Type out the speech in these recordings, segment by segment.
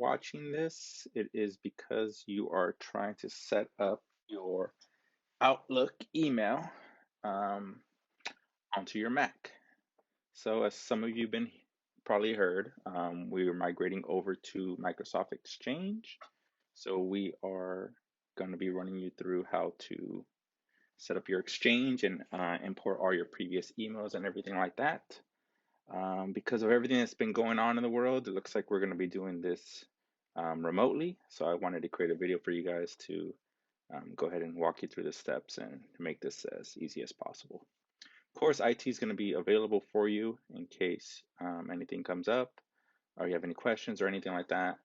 watching this, it is because you are trying to set up your Outlook email um, onto your Mac. So, as some of you been probably heard, we are migrating over to Microsoft Exchange. So, we are going to be running you through how to set up your Exchange and import all your previous emails and everything like that. Because of everything that's been going on in the world, it looks like we're going to be doing this remotely. So I wanted to create a video for you guys to go ahead and walk you through the steps and make this as easy as possible. Of course, IT is going to be available for you in case anything comes up or you have any questions or anything like that.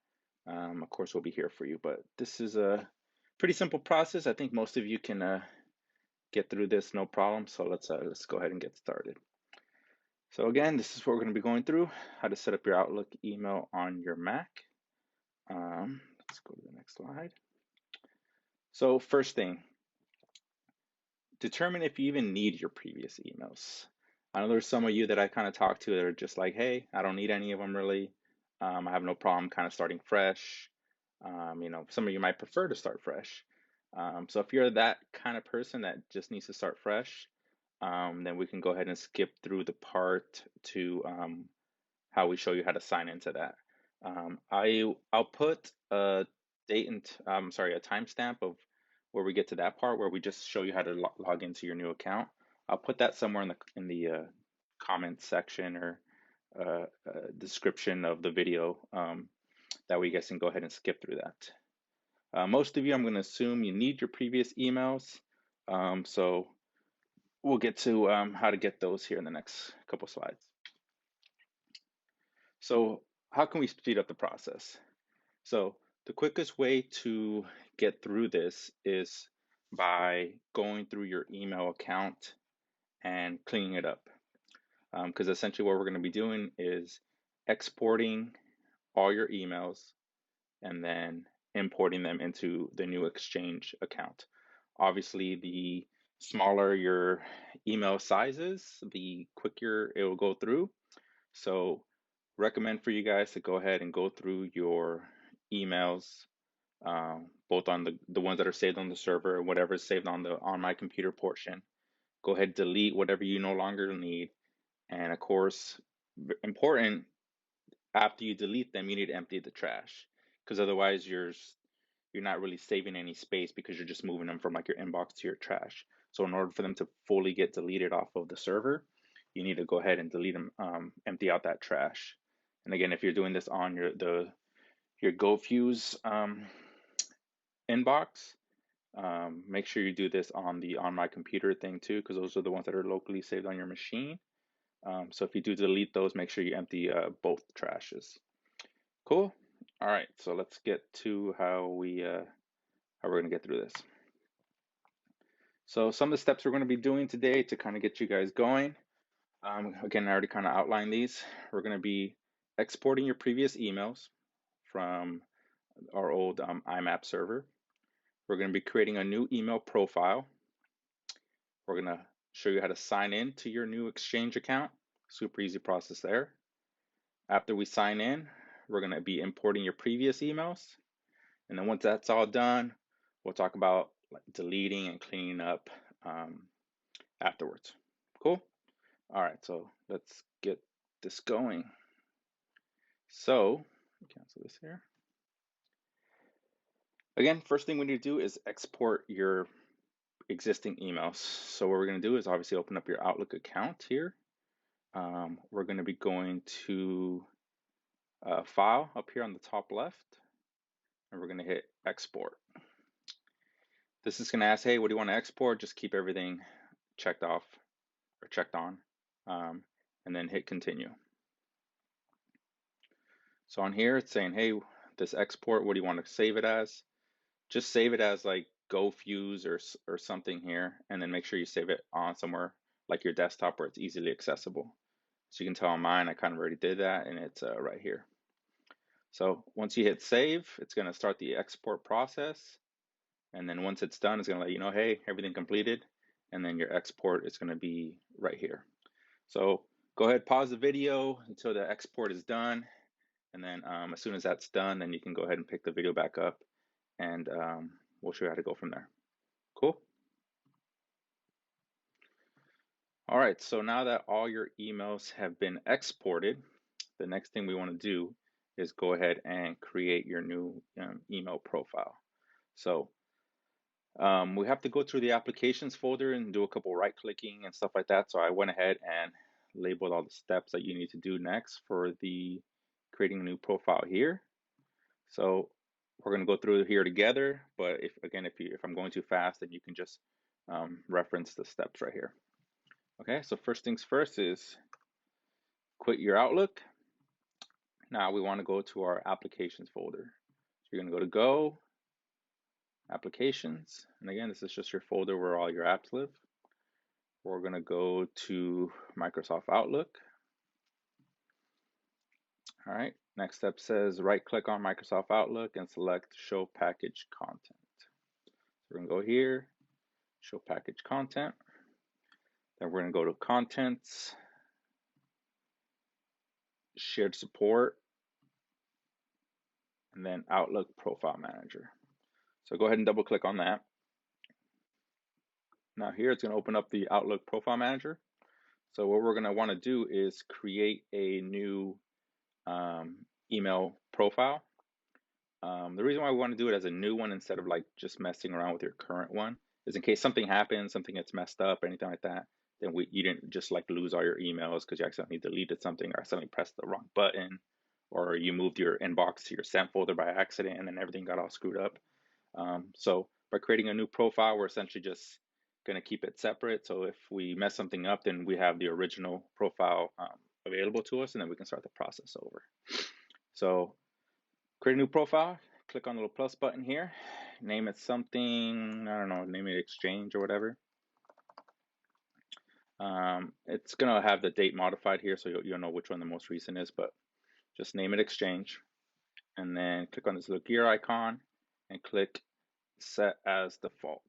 Of course, we'll be here for you. But this is a pretty simple process. I think most of you can get through this no problem. So let's go ahead and get started. So again, this is what we're going to be going through, how to set up your Outlook email on your Mac. Let's go to the next slide. So first thing, determine if you even need your previous emails. I know there's some of you that I kind of talk to that are just like, hey, I don't need any of them really. I have no problem kind of starting fresh. Some of you might prefer to start fresh. So if you're that kind of person that just needs to start fresh, then we can go ahead and skip through the part to how we show you how to sign into that. I'll put a date and a timestamp of where we get to that part where we just show you how to log into your new account. I'll put that somewhere in the comment section or description of the video. That way you guys can go ahead and skip through that. Most of you, I'm going to assume you need your previous emails. So we'll get to how to get those here in the next couple slides. So how can we speed up the process? So the quickest way to get through this is by going through your email account and cleaning it up. Because essentially what we're going to be doing is exporting all your emails and then importing them into the new Exchange account. Obviously, the smaller your email sizes, the quicker it will go through. So recommend for you guys to go ahead and go through your emails, both on the ones that are saved on the server and whatever is saved on the on my computer portion. Go ahead, delete whatever you no longer need. And of course, important, after you delete them, you need to empty the trash because otherwise you're not really saving any space because you're just moving them from like your inbox to your trash. So in order for them to fully get deleted off of the server, you need to go ahead and delete them, empty out that trash. And again, if you're doing this on your GoFuse inbox, make sure you do this on the on my computer thing too, because those are the ones that are locally saved on your machine. So if you do delete those, make sure you empty both trashes. Cool. All right, so let's get to how we're gonna get through this. So some of the steps we're going to be doing today to kind of get you guys going. Again, I already kind of outlined these. We're going to be exporting your previous emails from our old IMAP server. We're going to be creating a new email profile. We're going to show you how to sign in to your new Exchange account. Super easy process there. After we sign in, we're going to be importing your previous emails. And then once that's all done, we'll talk about like deleting and cleaning up afterwards. Cool? All right, so let's get this going. So, cancel this here. Again, first thing we need to do is export your existing emails. So what we're going to do is obviously open up your Outlook account here. We're going to be going to File up here on the top left, and we're going to hit Export. This is going to ask, hey, what do you want to export? Just keep everything checked off or checked on, and then hit Continue. So on here, it's saying, hey, this export, what do you want to save it as? Just save it as like GoFuse or something here, and then make sure you save it on somewhere like your desktop where it's easily accessible. So you can tell on mine, I kind of already did that, and it's right here. So once you hit save, it's going to start the export process. And then once it's done, it's going to let you know, hey, everything completed. And then your export is going to be right here. So go ahead, pause the video until the export is done. And then as soon as that's done, then you can go ahead and pick the video back up, and we'll show you how to go from there. Cool. All right, so now that all your emails have been exported, the next thing we want to do is go ahead and create your new email profile. So we have to go through the applications folder and do a couple right clicking and stuff like that. So I went ahead and labeled all the steps that you need to do next for the creating a new profile here. So we're going to go through here together, but if I'm going too fast, then you can just reference the steps right here. Okay, so first things first is quit your Outlook. Now we want to go to our applications folder. So you're going to go applications, and again, this is just your folder where all your apps live. We're going to go to Microsoft Outlook. All right, next step says right click on Microsoft Outlook and select show package content. So we're going to go here, show package content. Then we're going to go to contents, shared support, and then Outlook Profile Manager. So go ahead and double click on that. Now here it's going to open up the Outlook Profile Manager. So what we're going to want to do is create a new email profile. The reason why we want to do it as a new one instead of like just messing around with your current one is in case something happens, something gets messed up, anything like that, then you didn't just like lose all your emails because you accidentally deleted something or accidentally pressed the wrong button, or you moved your inbox to your sent folder by accident and then everything got all screwed up. So by creating a new profile, we're essentially just going to keep it separate. So if we mess something up, then we have the original profile available to us, and then we can start the process over. So create a new profile, click on the little plus button here, name it something, I don't know, name it Exchange or whatever. It's going to have the date modified here, so you'll know which one the most recent is, but just name it Exchange. And then click on this little gear icon and click Set as Default.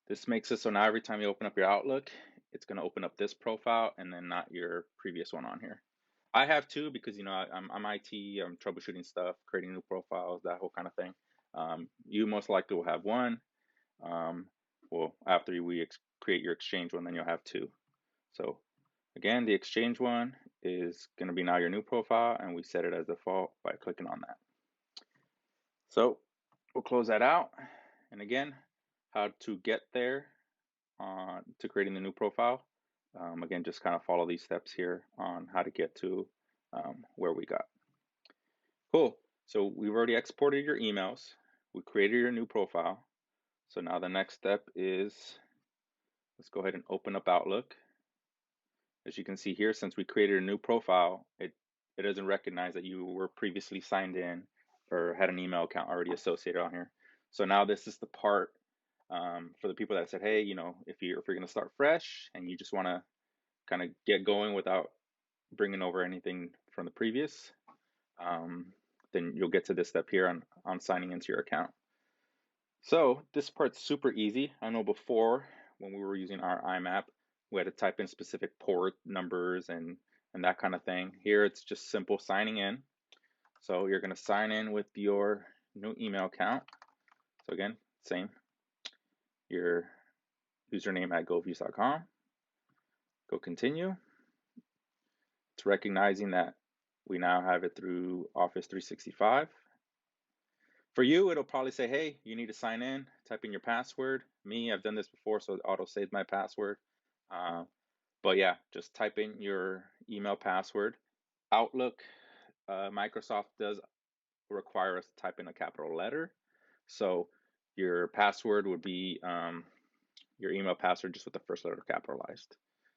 This makes it so now every time you open up your Outlook, it's going to open up this profile and then not your previous one on here. I have two because, you know, I'm IT, I'm troubleshooting stuff, creating new profiles, that whole kind of thing. You most likely will have one. Well, after we create your Exchange one, then you'll have two. So again, the Exchange one is going to be now your new profile, and we set it as default by clicking on that. So we'll close that out. And again, how to get there to creating the new profile. Again, just kind of follow these steps here on how to get to where we got. Cool. So we've already exported your emails. We created your new profile. So now the next step is, let's go ahead and open up Outlook. As you can see here, since we created a new profile, it doesn't recognize that you were previously signed in or had an email account already associated on here. So now this is the part for the people that said, hey, you know, if you're going to start fresh and you just want to kind of get going without bringing over anything from the previous, then you'll get to this step here on signing into your account. So this part's super easy. I know before when we were using our IMAP, we had to type in specific port numbers and that kind of thing. Here it's just simple signing in. So you're going to sign in with your new email account. So again, same, your username at govuse.com. Go continue. It's recognizing that we now have it through Office 365. For you, it'll probably say, hey, you need to sign in, type in your password. Me, I've done this before, so it auto saves my password. But yeah, just type in your email password. Outlook, Microsoft does require us to type in a capital letter. So your password would be your email password just with the first letter capitalized.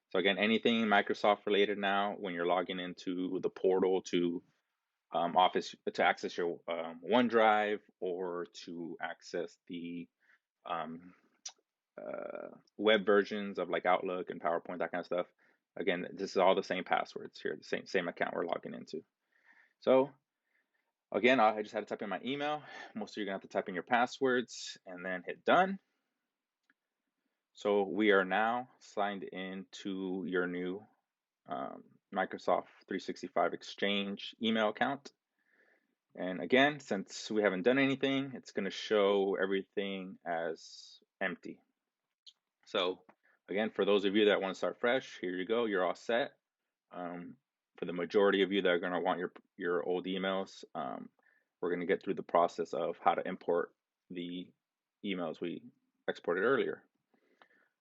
So again, anything Microsoft related now, when you're logging into the portal to Office to access your OneDrive or to access the web versions of like Outlook and PowerPoint, that kind of stuff. Again, this is all the same passwords here, the same account we're logging into. So again, I just had to type in my email. Most of you are gonna have to type in your passwords and then hit done. So we are now signed into your new Microsoft 365 Exchange email account. And again, since we haven't done anything, it's going to show everything as empty. So again, for those of you that want to start fresh, here you go. You're all set. For the majority of you that are going to want your old emails, we're going to get through the process of how to import the emails we exported earlier.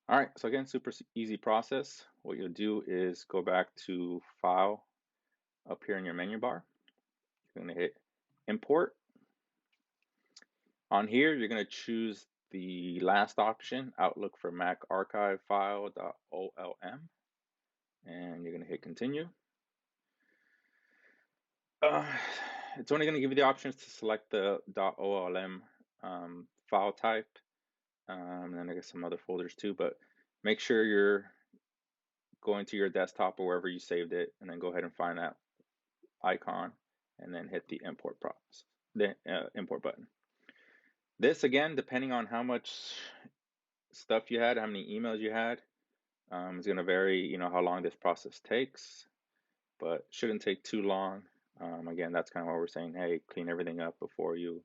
All right, so again, super easy process. What you'll do is go back to File up here in your menu bar. You're going to hit Import. On here, you're going to choose the last option, Outlook for Mac Archive File.olm, and you're going to hit Continue. It's only going to give you the options to select the .olm file type, and then I guess some other folders too, but make sure you're going to your desktop or wherever you saved it, and then go ahead and find that icon, and then hit the import process, the import button. This, again, depending on how much stuff you had, how many emails you had, is going to vary, how long this process takes, but shouldn't take too long. Again, that's kind of why we're saying, hey, clean everything up before you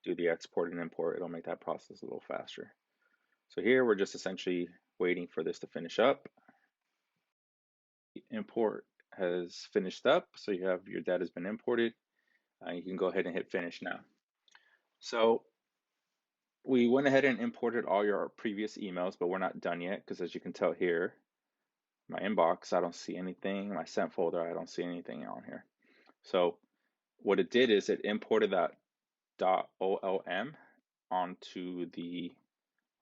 do the export and import. It'll make that process a little faster. So here we're just essentially waiting for this to finish up. The import has finished up, so you have your data has been imported. You can go ahead and hit finish now. So we went ahead and imported all your previous emails, but we're not done yet because as you can tell here, my inbox, I don't see anything. My sent folder, I don't see anything on here. So what it did is it imported that .olm onto the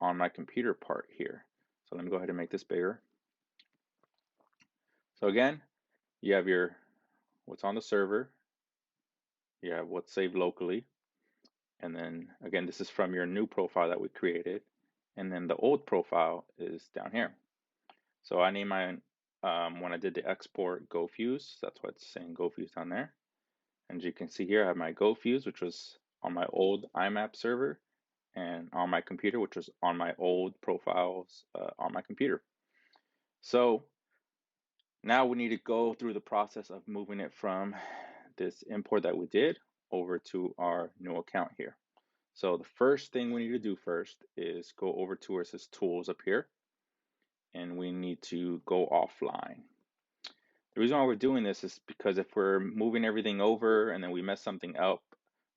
on my computer part here. So let me go ahead and make this bigger. So again, you have your what's on the server, you have what's saved locally, and then again, this is from your new profile that we created, and then the old profile is down here. So I named mine when I did the export GoFuse, that's why it's saying GoFuse down there. And you can see here I have my GoFuse, which was on my old IMAP server, and on my computer, which was on my old profiles on my computer. So now we need to go through the process of moving it from this import that we did over to our new account here. So the first thing we need to do first is go over to where it says tools up here, and we need to go offline. The reason why we're doing this is because if we're moving everything over and then we mess something up,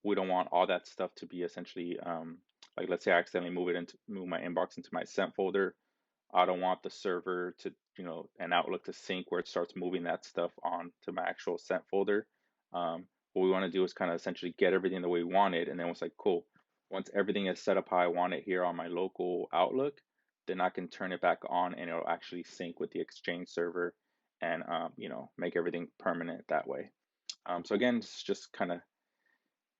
we don't want all that stuff to be essentially like, let's say I accidentally move my inbox into my sent folder. I don't want the server to, and Outlook to sync where it starts moving that stuff on to my actual sent folder. What we want to do is kind of essentially get everything the way we want it, and then it's like, cool. Once everything is set up how I want it here on my local Outlook, then I can turn it back on and it'll actually sync with the Exchange server and make everything permanent that way. So again, it's just kind of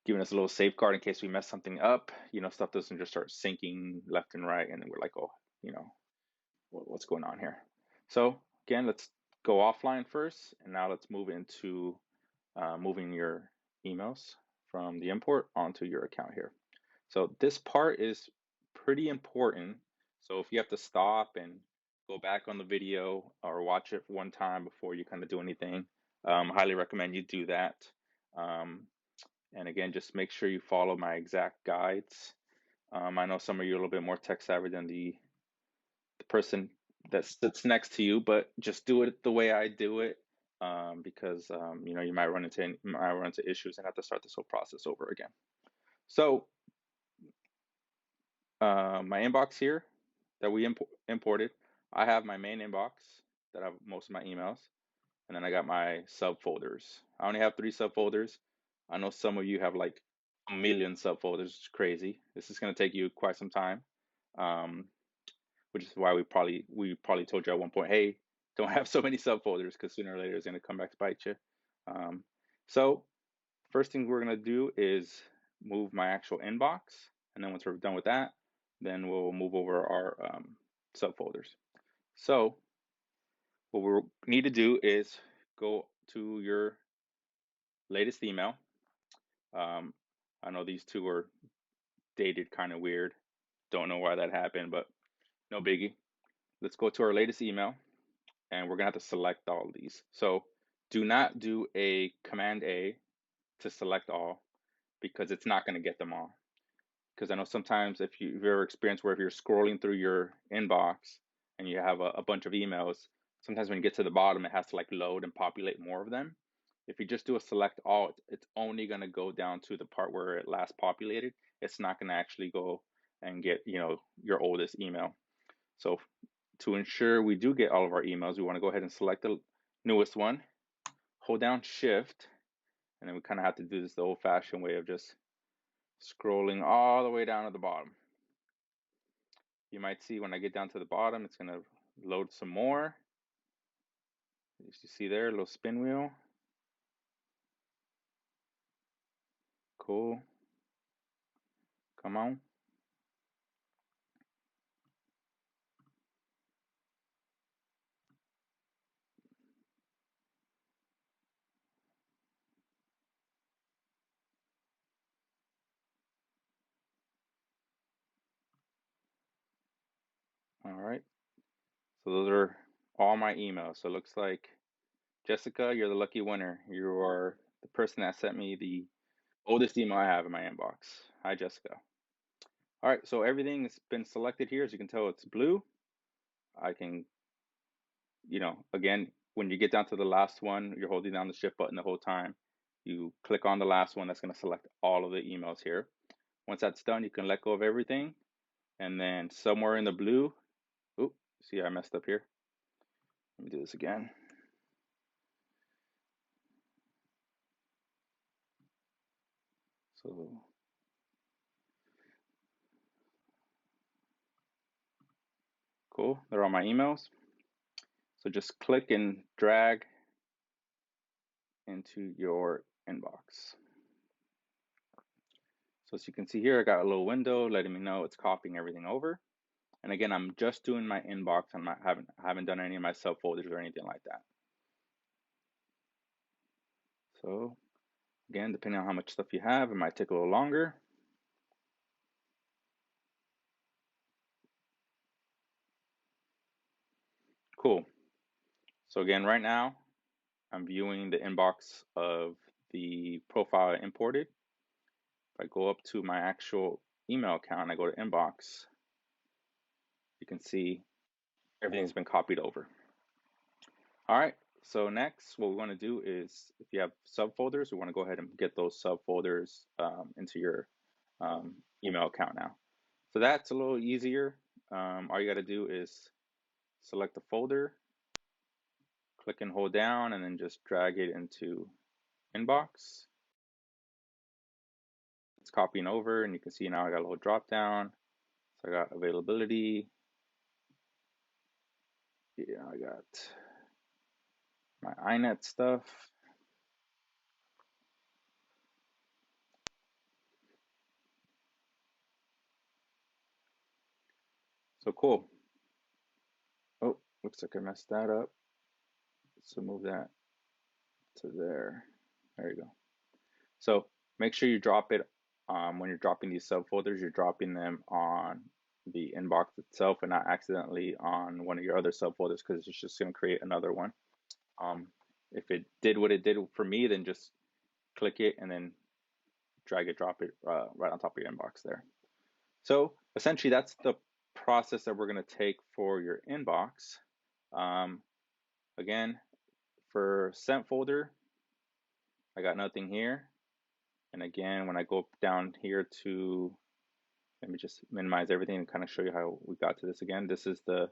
giving us a little safeguard in case we mess something up. Stuff doesn't just start syncing left and right, and then we're like, oh, what's going on here? So again, let's go offline first, and now let's move into moving your emails from the import onto your account here. So this part is pretty important. So if you have to stop and go back on the video or watch it one time before you kind of do anything, highly recommend you do that. And again, just make sure you follow my exact guides. I know some of you are a little bit more tech savvy than the person that sits next to you, but just do it the way I do it, because you might run into issues and have to start this whole process over again. So my inbox here that we imported, I have my main inbox that I have most of my emails, and then I got my subfolders. I only have 3 subfolders. I know some of you have like a million subfolders. It's crazy. This is going to take you quite some time, which is why we probably told you at one point, hey, don't have so many subfolders because sooner or later it's going to come back to bite you. So first thing we're going to do is move my actual inbox, and then once we're done with that, then we'll move over our subfolders. So what we need to do is go to your latest email. I know these two are dated kind of weird. Don't know why that happened, but no biggie. Let's go to our latest email. and we're gonna have to select all of these. So do not do a Command A to select all because it's not gonna get them all. Because I know sometimes if you've ever experienced where if you're scrolling through your inbox and you have a bunch of emails, sometimes when you get to the bottom, it has to like load and populate more of them. If you just do a select all, it's only going to go down to the part where it last populated. It's not going to actually go and get, your oldest email. So to ensure we do get all of our emails, we want to go ahead and select the newest one, hold down Shift, and then we kind of have to do this the old-fashioned way of just scrolling all the way down to the bottom. You might see when I get down to the bottom, it's going to load some more. As you see there, a little spin wheel. Cool. Come on. All right. So those are all my emails. So it looks like, Jessica, you're the lucky winner. You are the person that sent me the oldest email I have in my inbox. Hi, Jessica. All right. So everything has been selected here. As you can tell, it's blue. I can, again, when you get down to the last one, you're holding down the shift button the whole time. You click on the last one, that's going to select all of the emails here. Once that's done, you can let go of everything. And then somewhere in the blue, oop, see, I messed up here. Let me do this again. So, cool. They're all my emails. So just click and drag into your inbox. So as you can see here, I got a little window letting me know it's copying everything over. And again, I'm just doing my inbox. I haven't done any of my subfolders or anything like that. So again, depending on how much stuff you have, it might take a little longer. Cool. So again, right now, I'm viewing the inbox of the profile I imported. If I go up to my actual email account, I go to inbox, you can see everything's been copied over. All right, so next what we want to do is if you have subfolders, we want to go ahead and get those subfolders into your email account now. So that's a little easier. All you got to do is select the folder, click and hold down, and then just drag it into inbox. It's copying over, and you can see now I got a little drop down. So I got availability. Yeah, I got my INET stuff. So cool. Oh, looks like I messed that up. So move that to there. There you go. So make sure you drop it when you're dropping these subfolders, you're dropping them on the inbox itself and not accidentally on one of your other subfolders because it's just going to create another one. If it did what it did for me, then just click it and then drag it, drop it right on top of your inbox there. So essentially, that's the process that we're going to take for your inbox. Again, for sent folder, I got nothing here. And again, when I go down here to, let me just minimize everything and kind of show you how we got to this again. This is the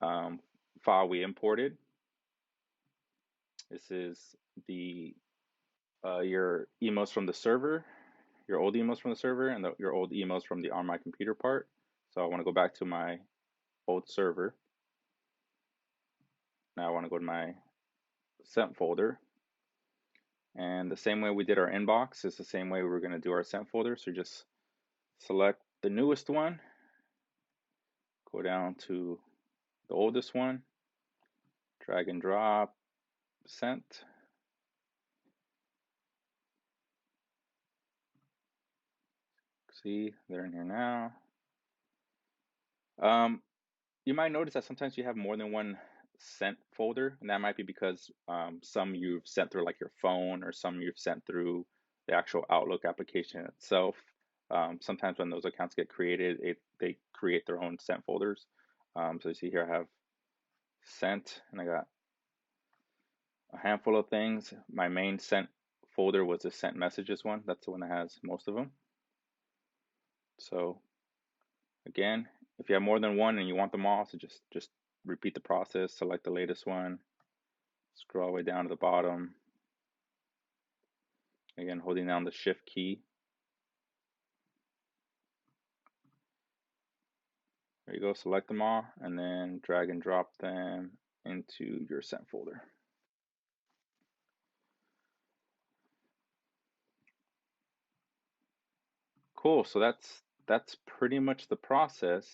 file we imported. This is the your emails from the server, your old emails from the server, and your old emails from the on my computer part. So I want to go back to my old server. Now I want to go to my sent folder. And the same way we did our inbox is the same way we're going to do our sent folder. So just select the newest one, go down to the oldest one, drag and drop, sent. See, they're in here now. You might notice that sometimes you have more than one sent folder, and that might be because some you've sent through like your phone, or some you've sent through the actual Outlook application itself. Sometimes when those accounts get created, they create their own sent folders. So you see here I have sent, and I got a handful of things. My main sent folder was the sent messages one. That's the one that has most of them. So again, if you have more than one and you want them all, so just repeat the process. Select the latest one, scroll all the way down to the bottom. Again, holding down the shift key. There you go, select them all, and then drag and drop them into your sent folder. Cool, so that's pretty much the process.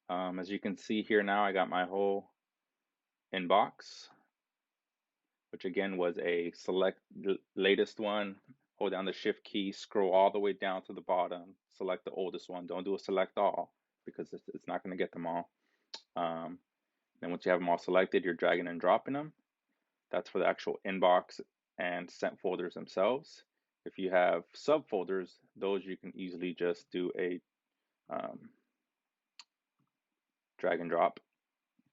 As you can see here now, I got my whole inbox, which again was a select the latest one, hold down the shift key, scroll all the way down to the bottom, select the oldest one. Don't do a select all because it's not going to get them all. Then once you have them all selected, you're dragging and dropping them. That's for the actual inbox and sent folders themselves. If you have subfolders, those you can easily just do a drag and drop.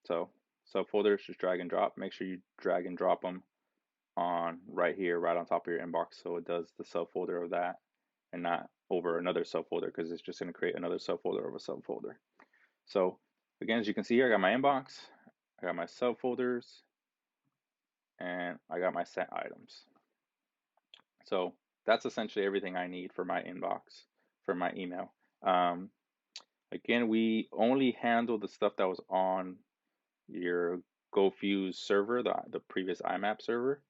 So subfolders, just drag and drop. Make sure you drag and drop them on right here, right on top of your inbox, so it does the subfolder of that and not over another subfolder, because it's just going to create another subfolder of a subfolder. So again, as you can see here, I got my inbox, I got my subfolders, and I got my sent items. So that's essentially everything I need for my inbox, for my email. Again, we only handle the stuff that was on your GoFuse server, the previous IMAP server.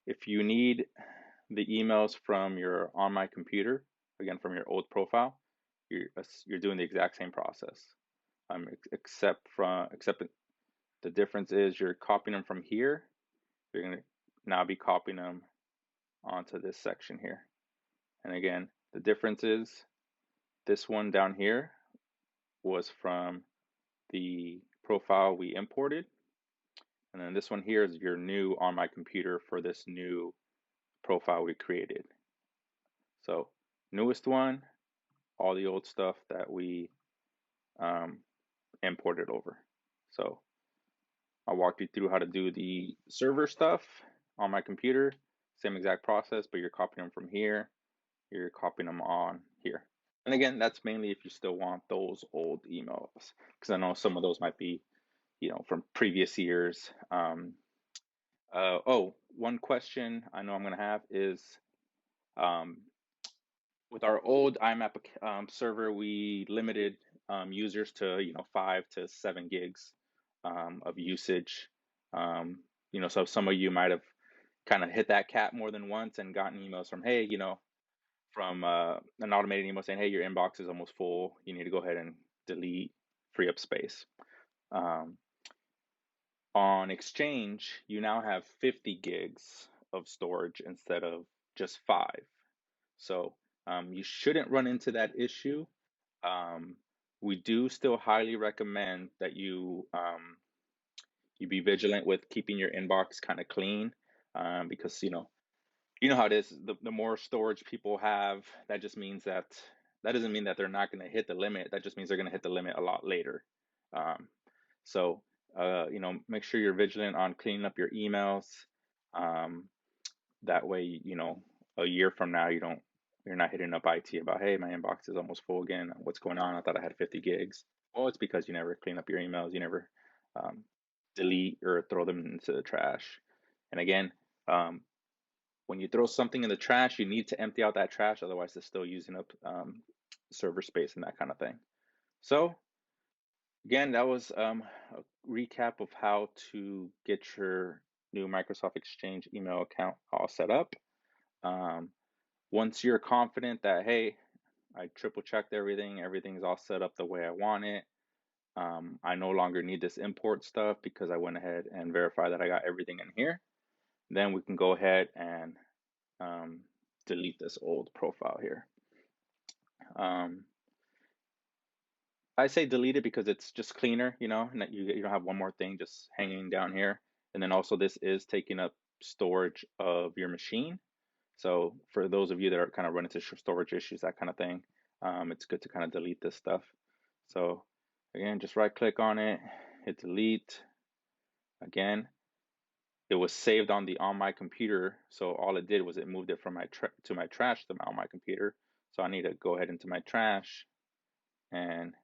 If you need the emails from your On My Computer, again from your old profile, you're doing the exact same process, except the difference is you're copying them from here. You're going to now be copying them onto this section here. And again, the difference is this one down here was from the profile we imported, and then this one here is your new On My Computer for this new profile we created. So newest one, all the old stuff that we imported over. So I'll walk you through how to do the server stuff on my computer. Same exact process, but you're copying them from here. You're copying them on here. And again, that's mainly if you still want those old emails, because I know some of those might be, from previous years. One question I know I'm going to have is, um, with our old IMAP server, we limited users to 5 to 7 gigs of usage. So some of you might have kind of hit that cap more than once and gotten emails from, hey, from an automated email saying, hey, your inbox is almost full. You need to go ahead and delete, free up space. On Exchange, you now have 50 gigs of storage instead of just 5. So you shouldn't run into that issue. We do still highly recommend that you be vigilant with keeping your inbox kind of clean, because you know how it is. The more storage people have, that just means that doesn't mean that they're not going to hit the limit. That just means they're going to hit the limit a lot later. So make sure you're vigilant on cleaning up your emails. That way, a year from now, you're not hitting up IT about, hey, my inbox is almost full again. What's going on? I thought I had 50 gigs. Well, it's because you never clean up your emails. You never um, delete or throw them into the trash. And again, when you throw something in the trash, you need to empty out that trash. Otherwise, it's still using up server space and that kind of thing. So again, that was a recap of how to get your new Microsoft Exchange email account all set up. Once you're confident that, hey, I triple checked everything, everything's all set up the way I want it, I no longer need this import stuff because I went ahead and verified that I got everything in here, then we can go ahead and delete this old profile here. I say delete it because it's just cleaner, you know, and that you don't have one more thing just hanging down here. And then also this is taking up storage of your machine. So for those of you that are kind of running into storage issues, that kind of thing, it's good to kind of delete this stuff. So again, just right click on it, hit delete. Again, it was saved on my computer. So all it did was it moved it from to my trash on my computer. So I need to go ahead into my trash and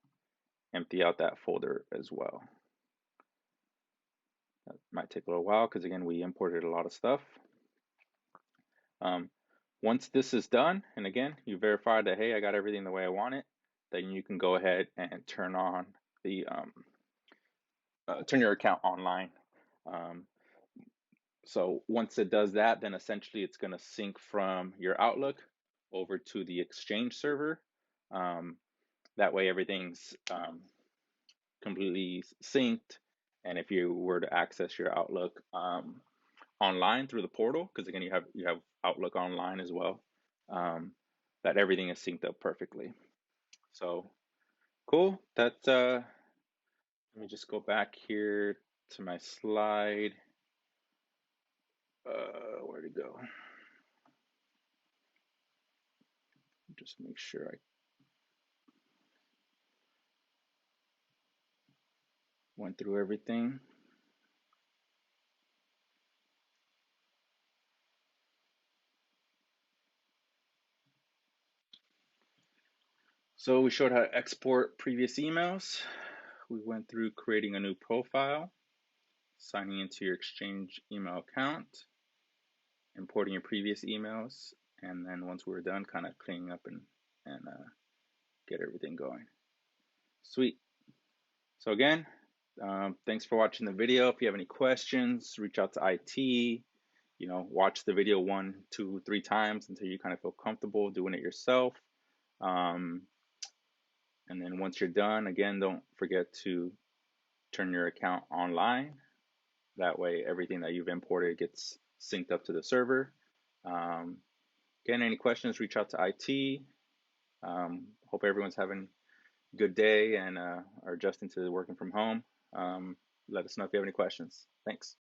empty out that folder as well. That might take a little while because again, we imported a lot of stuff. Um, Once this is done, and again, you verify that, hey, I got everything the way I want it, then you can go ahead and turn on turn your account online. Um, so once it does that, then essentially it's going to sync from your Outlook over to the Exchange server. Um, that way everything's completely synced. And if you were to access your Outlook online through the portal, because again you have Outlook online as well, um, that everything is synced up perfectly. So cool. That let me just go back here to my slide. Where'd it go? Just make sure I went through everything. So we showed how to export previous emails. We went through creating a new profile, signing into your Exchange email account, importing your previous emails, and then once we were done, kind of cleaning up and get everything going. Sweet. So again, thanks for watching the video. If you have any questions, reach out to IT. You know, watch the video 1, 2, 3 times until you kind of feel comfortable doing it yourself. Um, and then once you're done, again, don't forget to turn your account online. That way, everything that you've imported gets synced up to the server. Again, any questions, reach out to IT. Hope everyone's having a good day and are adjusting to working from home. Let us know if you have any questions. Thanks.